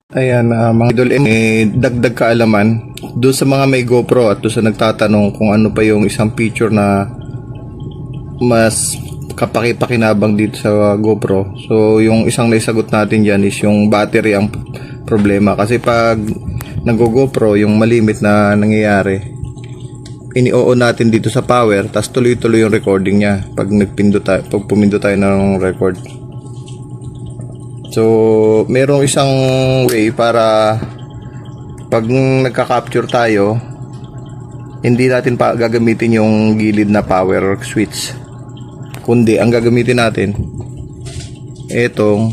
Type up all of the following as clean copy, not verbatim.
Ayan, mga idol, dagdag kaalaman doon sa mga may GoPro at doon sa nagtatanong kung ano pa yung isang feature na mas kapaki-pakinabang dito sa GoPro. So, yung isang naisagot natin dyan is yung battery ang problema. Kasi pag nag-GoPro, yung malimit na nangyayari, ini-on natin dito sa power, tas tuloy-tuloy yung recording niya pag pumindot tayo ng record. So, merong isang way para pag nagka-capture tayo, hindi natin pa gagamitin yung gilid na power switch. Kundi, ang gagamitin natin, itong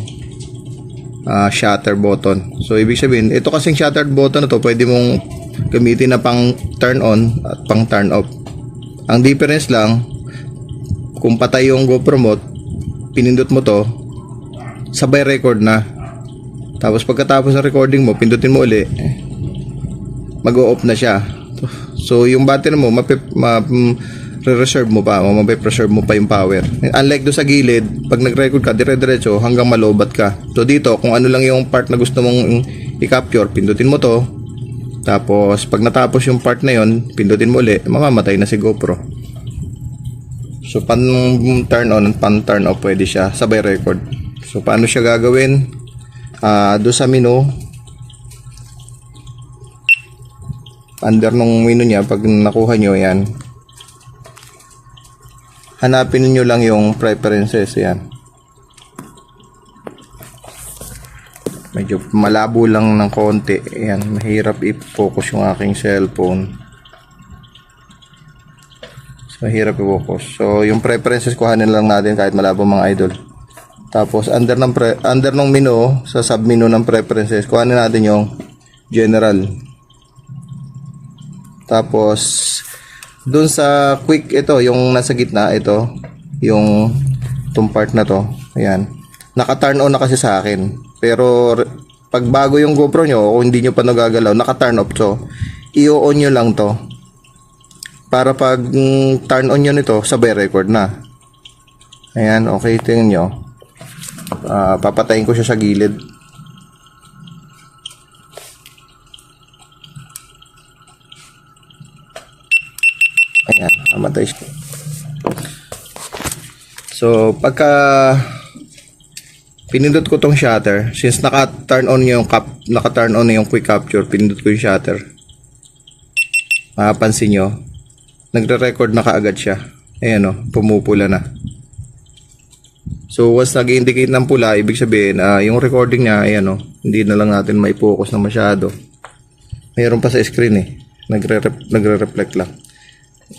shutter button. So, ibig sabihin, ito kasing shutter button na to, pwede mong gamitin na pang turn on at pang turn off. Ang difference lang, kung patay yung GoPro mo, pinindot mo to, sabay record na. Tapos pagkatapos ng recording mo, pindutin mo uli, mag-o-off na siya. So yung battery mo reserve mo pa, mape-preserve mo pa yung power. Unlike do sa gilid, pag nag-record ka dire-diretso hanggang malobat ka. So dito, kung ano lang yung part na gusto mong i-capture, pindutin mo to. Tapos pag natapos yung part na yon, pindutin mo uli, mamamatay na si GoPro. So pan turn on at pan turn off pwede siya, sabay record. So, paano siya gagawin? Doon sa menu, under nung menu niya, pag nakuha nyo yan, hanapin nyo lang yung preferences. Yan. Medyo malabo lang ng konti. Yan, mahirap i-focus yung aking cellphone. So, mahirap i-focus. So, yung preferences, kuhanin lang natin kahit malabo mga idol. Tapos under ng menu, sa sub-menu ng preferences, kuhanin natin yung general. Tapos dun sa quick, ito yung nasa gitna, ito yung itong part na to. Ayan. Naka-turn on na kasi sa akin. Pero pag bago yung GoPro nyo, kung hindi nyo pa nagagalaw, naka-turn off. So i-on nyo lang to. Para pag turn on nyo nito, sabay record na. Ayan, okay, tingnan nyo. Papatayin ko siya sa gilid. Ayan, namatay siya. So, pagka pinindot ko tong shutter, since naka-turn on yung quick capture, pinindot ko yung shutter. Mapapansin nyo, nagre-record na kaagad siya. Ayan o, pumupula na. So once nag-indicate ng pula, ibig sabihin yung recording niya, ayan o, hindi na lang natin mai-focus na masyado. Mayroon pa sa screen eh, nagre-reflect lang.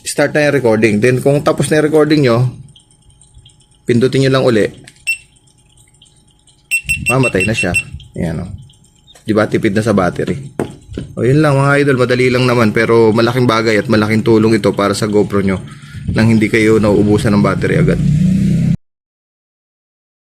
Start na yung recording. Then kung tapos na yung recording nyo, pindutin nyo lang uli, mamatay na siya. Ayan o, diba tipid na sa battery. O yun lang mga idol, madali lang naman, pero malaking bagay at malaking tulong ito para sa GoPro nyo nang hindi kayo nauubusan ng battery agad.